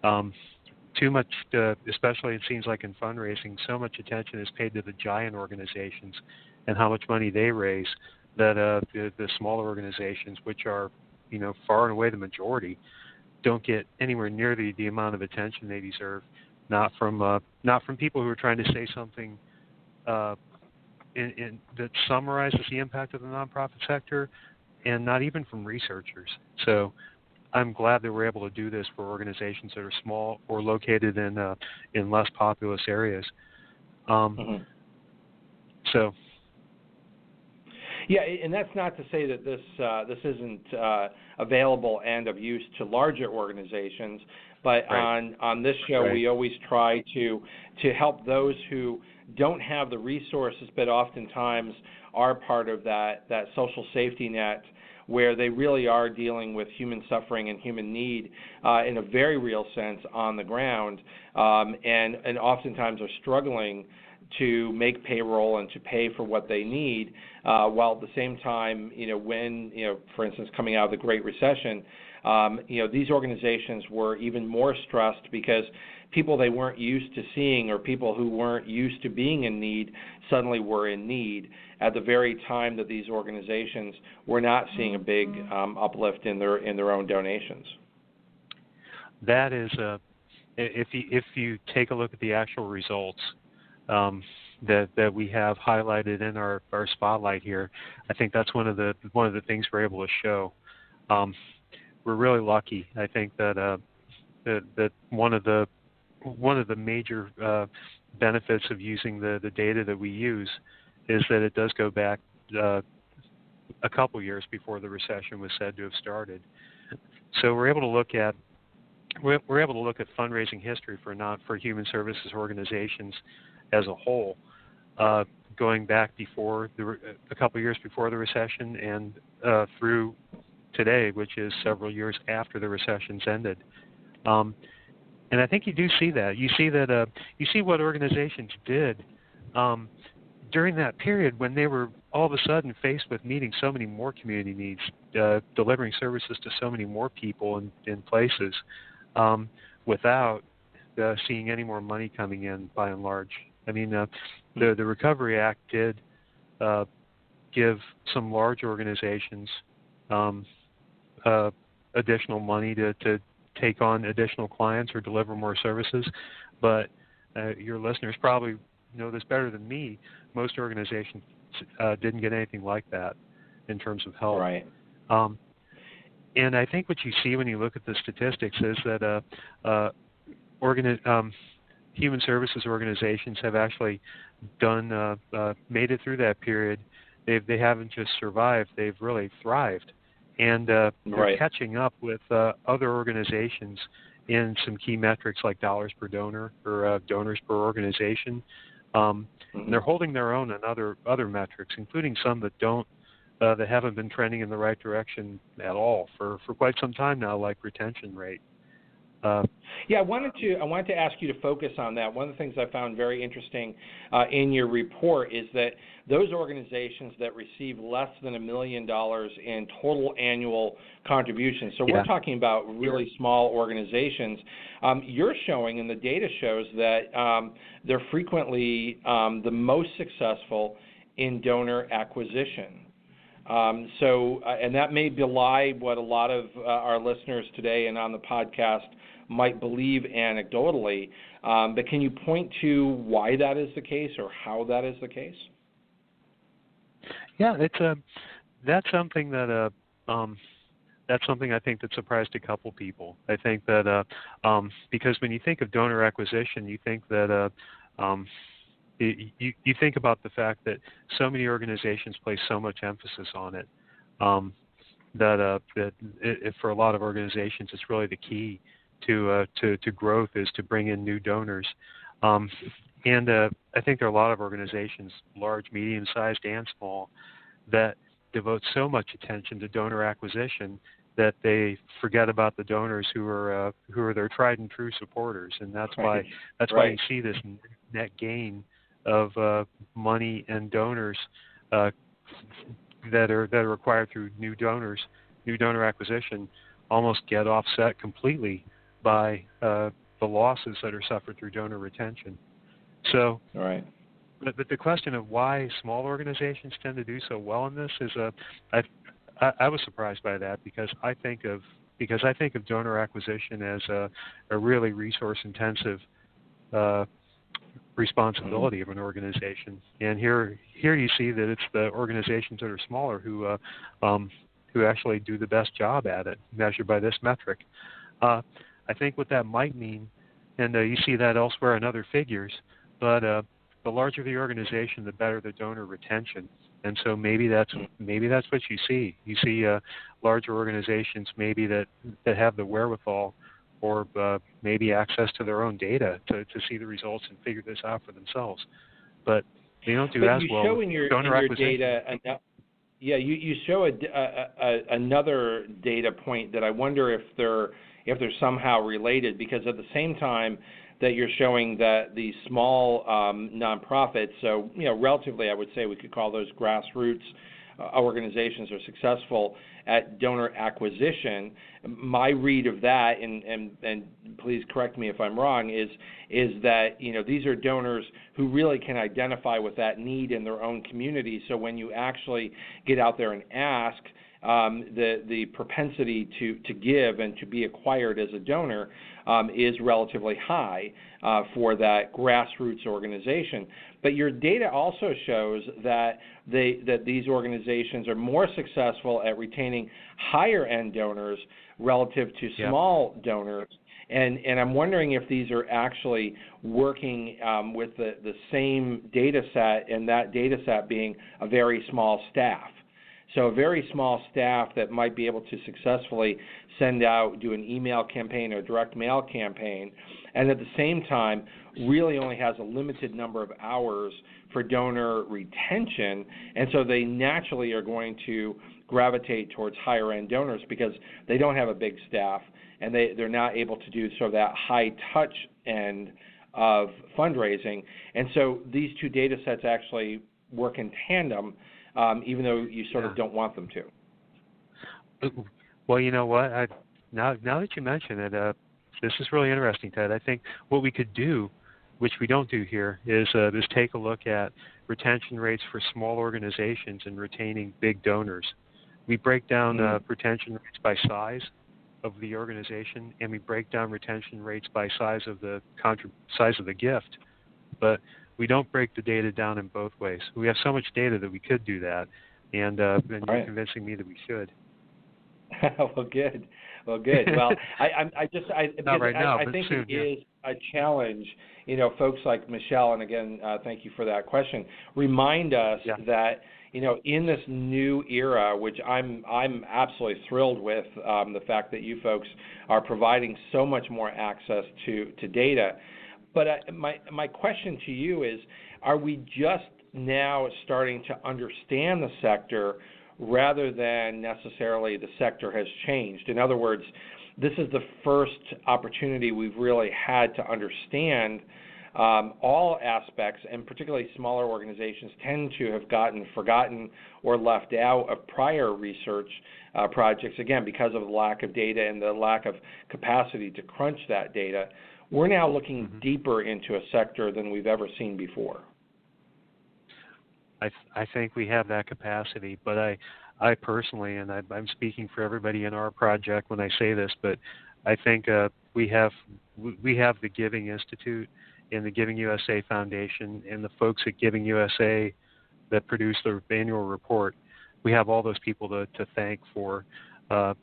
Too much, especially it seems like in fundraising, so much attention is paid to the giant organizations and how much money they raise that the smaller organizations, which are far and away the majority, don't get anywhere near the amount of attention they deserve. Not from people who are trying to say something that summarizes the impact of the nonprofit sector, and not even from researchers. So I'm glad that we're able to do this for organizations that are small or located in less populous areas. So. Yeah, and that's not to say that this isn't available and of use to larger organizations, but right. on this show right. we always try to help those who don't have the resources, but oftentimes are part of that social safety net where they really are dealing with human suffering and human need in a very real sense on the ground, and oftentimes are struggling to make payroll and to pay for what they need, while at the same time, when, for instance, coming out of the Great Recession, these organizations were even more stressed because people they weren't used to seeing or people who weren't used to being in need suddenly were in need at the very time that these organizations were not seeing a big uplift in their own donations. That is, if you take a look at the actual results that we have highlighted in our spotlight here, I think that's one of the things we're able to show. We're really lucky. I think that that one of the major benefits of using the data that we use is that it does go back a couple years before the recession was said to have started. So we're able to look at fundraising history for human services organizations as a whole, going back before a couple years before the recession and through today, which is several years after the recession's ended. And I think you do see that. You see what organizations did during that period when they were all of a sudden faced with meeting so many more community needs, delivering services to so many more people in places, without seeing any more money coming in by and large. I mean, the Recovery Act did give some large organizations additional money to take on additional clients or deliver more services, but your listeners probably know this better than me. Most organizations didn't get anything like that in terms of help. Right. And I think what you see when you look at the statistics is that human services organizations have actually made it through that period. They haven't just survived; they've really thrived, and they're right. catching up with other organizations in some key metrics like dollars per donor or donors per organization. And they're holding their own on other metrics, including some that haven't been trending in the right direction at all for quite some time now, like retention rate. I wanted to ask you to focus on that. One of the things I found very interesting in your report is that those organizations that receive less than $1 million in total annual contributions. So we're talking about really small organizations. You're showing, and the data shows that they're frequently the most successful in donor acquisition. And that may belie what a lot of our listeners today and on the podcast might believe anecdotally, but can you point to why that is the case or how that is the case? Yeah, that's something that that's something I think that surprised a couple people. I think that because when you think of donor acquisition, you think that you think about the fact that so many organizations place so much emphasis on it that for a lot of organizations, it's really the key to growth is to bring in new donors. And I think there are a lot of organizations, large, medium-sized, and small, that devote so much attention to donor acquisition that they forget about the donors who are their tried and true supporters, and that's why you see this net gain of money and donors that are required through new donor acquisition, almost get offset completely by the losses that are suffered through donor retention. So, but the question of why small organizations tend to do so well in this is I was surprised by that because I think of donor acquisition as a really resource intensive responsibility of an organization. And here you see that it's the organizations that are smaller who actually do the best job at it, measured by this metric. I think what that might mean, and you see that elsewhere in other figures, but the larger the organization, the better the donor retention. And so maybe that's what you see. You see larger organizations maybe that have the wherewithal or maybe access to their own data to see the results and figure this out for themselves. But they don't do as well with donor acquisition. Data, you show another data point that I wonder if they're somehow related, because at the same time that you're showing that the small nonprofits, so relatively I would say we could call those grassroots organizations, are successful at donor acquisition. My read of that, and please correct me if I'm wrong, is that these are donors who really can identify with that need in their own community. So when you actually get out there and ask, the propensity to give and to be acquired as a donor is relatively high for that grassroots organization. But your data also shows that these organizations are more successful at retaining higher end donors relative to small donors. And I'm wondering if these are actually working with the same data set, and that data set being a very small staff. So a very small staff that might be able to successfully do an email campaign or direct mail campaign, and at the same time really only has a limited number of hours for donor retention, and so they naturally are going to gravitate towards higher end donors because they don't have a big staff and they're not able to do sort of that high touch end of fundraising. And so these two data sets actually work in tandem, even though you sort of don't want them to. Well, you know what? Now that you mention it, this is really interesting, Ted. I think what we could do, which we don't do here, is take a look at retention rates for small organizations and retaining big donors. We break down retention rates by size of the organization, and we break down retention rates by size of the gift. But we don't break the data down in both ways. We have so much data that we could do that, and you're convincing me that we should. Well, good. Well, I think soon, it is a challenge. Folks like Michelle, and again, thank you for that question. Remind us that in this new era, which I'm absolutely thrilled with, the fact that you folks are providing so much more access to data. But my question to you is, are we just now starting to understand the sector rather than necessarily the sector has changed? In other words, this is the first opportunity we've really had to understand all aspects, and particularly smaller organizations, tend to have gotten forgotten or left out of prior research projects, again, because of the lack of data and the lack of capacity to crunch that data. We're now looking deeper into a sector than we've ever seen before. I think we have that capacity, but I personally, and I'm speaking for everybody in our project when I say this, but I think we have the Giving Institute and the Giving USA Foundation and the folks at Giving USA that produce the annual report. We have all those people to thank for the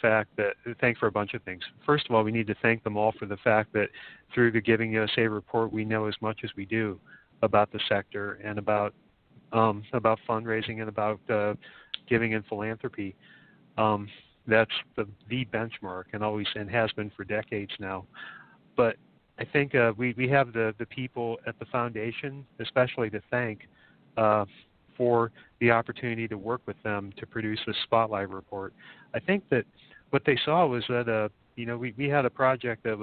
fact that thank for a bunch of things. First of all, we need to thank them all for the fact that through the Giving USA report, we know as much as we do about the sector and about fundraising and about giving and philanthropy. That's the benchmark and has been for decades now. But I think we have the people at the foundation, especially to thank for the opportunity to work with them to produce this Spotlight report. I think that what they saw was that we had a project that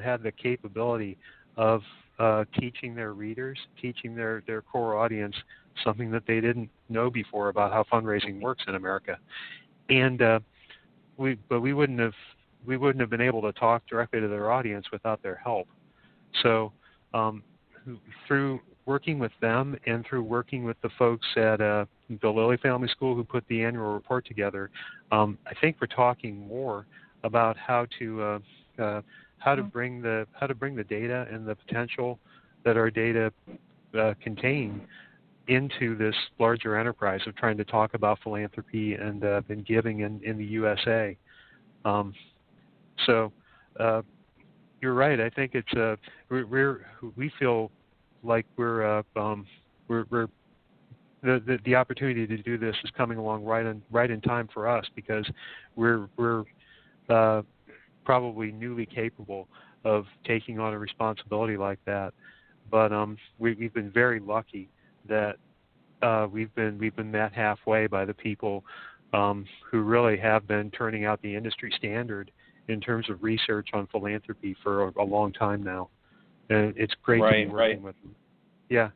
had the capability of teaching their readers, teaching their core audience something that they didn't know before about how fundraising works in America, and we wouldn't have been able to talk directly to their audience without their help. So through working with them and through working with the folks at the Lilly Family School who put the annual report together, I think we're talking more about how to bring the data and the potential that our data contain into this larger enterprise of trying to talk about philanthropy and giving in the USA. So you're right. I think it's we feel like we're the opportunity to do this is coming along right in time for us because we're probably newly capable of taking on a responsibility like that. But we've been very lucky that we've been met halfway by the people who really have been turning out the industry standard in terms of research on philanthropy for a long time now. And it's great to be working with them. Yeah.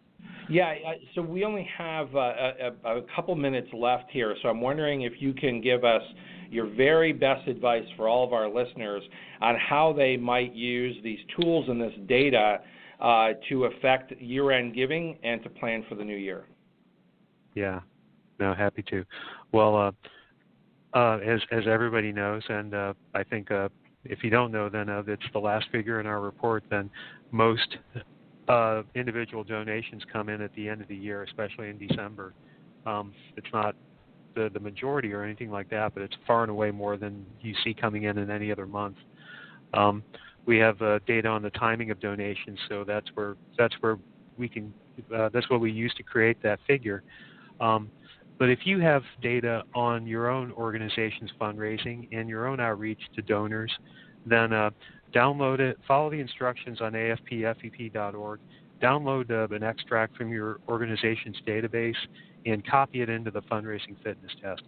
Yeah, so we only have a couple minutes left here, so I'm wondering if you can give us your very best advice for all of our listeners on how they might use these tools and this data to affect year-end giving and to plan for the new year. Yeah, no, happy to. Well, as everybody knows, and I think if you don't know, then it's the last figure in our report, then most individual donations come in at the end of the year, especially in December. It's not the majority or anything like that, but it's far and away more than you see coming in any other month. We have data on the timing of donations, so that's where we can that's what we use to create that figure. But if you have data on your own organization's fundraising and your own outreach to donors, then download it, follow the instructions on afpfep.org, download an extract from your organization's database, and copy it into the fundraising fitness test.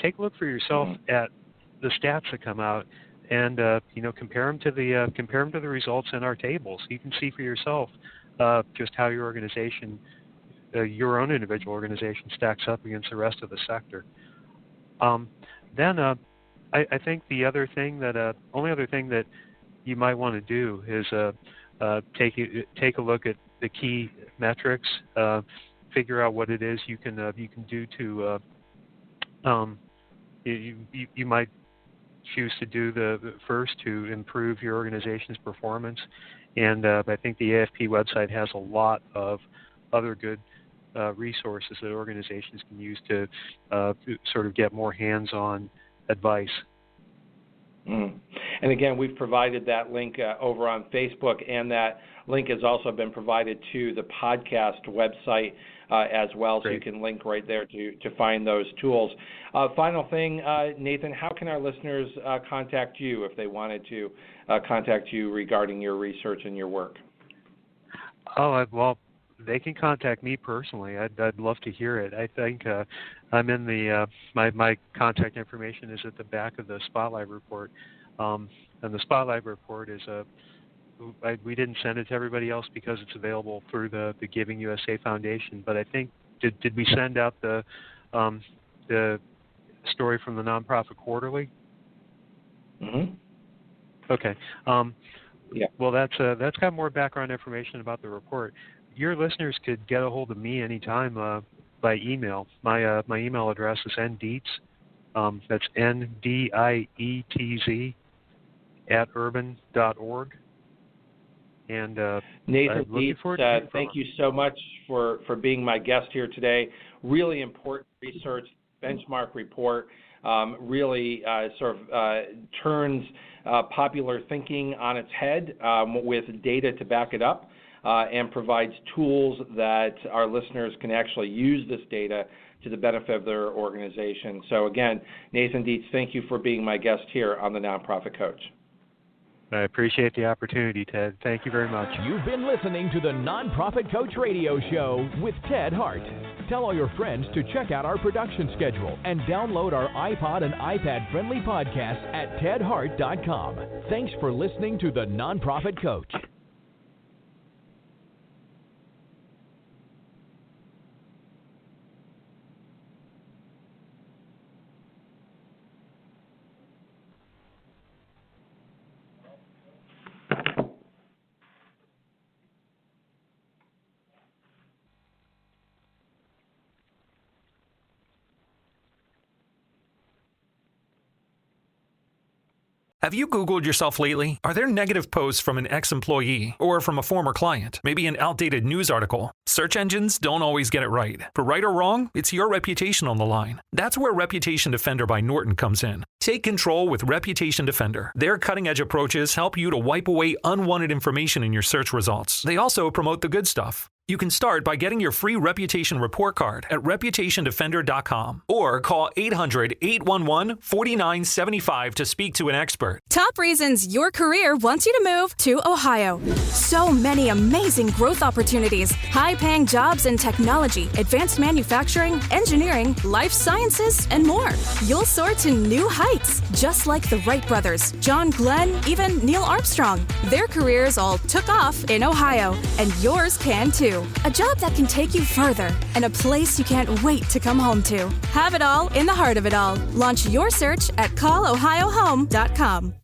Take a look for yourself at the stats that come out, and compare them to the results in our tables. You can see for yourself just how your organization, your own individual organization, stacks up against the rest of the sector. Then I think the other thing that only other thing that you might want to do is take a look at the key metrics, figure out what it is you can do to you might choose to do the first to improve your organization's performance, and I think the AFP website has a lot of other good resources that organizations can use to sort of get more hands-on advice. And again, we've provided that link over on Facebook, and that link has also been provided to the podcast website as well. Great. So you can link right there to find those tools. Final thing, Nathan, how can our listeners contact you if they wanted to contact you regarding your research and your work? Oh, well, they can contact me personally. I'd love to hear it. I think I'm in the my contact information is at the back of the Spotlight report, and the Spotlight report is we didn't send it to everybody else because it's available through the Giving USA Foundation. But I think did we send out the story from the Nonprofit Quarterly? Mm-hmm. Okay. Yeah. Well, that's got more background information about the report. Your listeners could get a hold of me anytime by email. My email address is ndietz. That's NDIETZ @urban.org. And Nathan Dietz, thank you so much for being my guest here today. Really important research, benchmark report. Really sort of turns popular thinking on its head with data to back it up, and provides tools that our listeners can actually use this data to the benefit of their organization. So again, Nathan Dietz, thank you for being my guest here on the Nonprofit Coach. I appreciate the opportunity, Ted. Thank you very much. You've been listening to the Nonprofit Coach Radio Show with Ted Hart. Tell all your friends to check out our production schedule and download our iPod and iPad-friendly podcast at tedhart.com. Thanks for listening to the Nonprofit Coach. Have you Googled yourself lately? Are there negative posts from an ex-employee or from a former client? Maybe an outdated news article? Search engines don't always get it right. For right or wrong, it's your reputation on the line. That's where Reputation Defender by Norton comes in. Take control with Reputation Defender. Their cutting-edge approaches help you to wipe away unwanted information in your search results. They also promote the good stuff. You can start by getting your free reputation report card at reputationdefender.com or call 800-811-4975 to speak to an expert. Top reasons your career wants you to move to Ohio. So many amazing growth opportunities, high-paying jobs in technology, advanced manufacturing, engineering, life sciences, and more. You'll soar to new heights, just like the Wright brothers, John Glenn, even Neil Armstrong. Their careers all took off in Ohio, and yours can too. A job that can take you further, and a place you can't wait to come home to. Have it all in the heart of it all. Launch your search at callohiohome.com.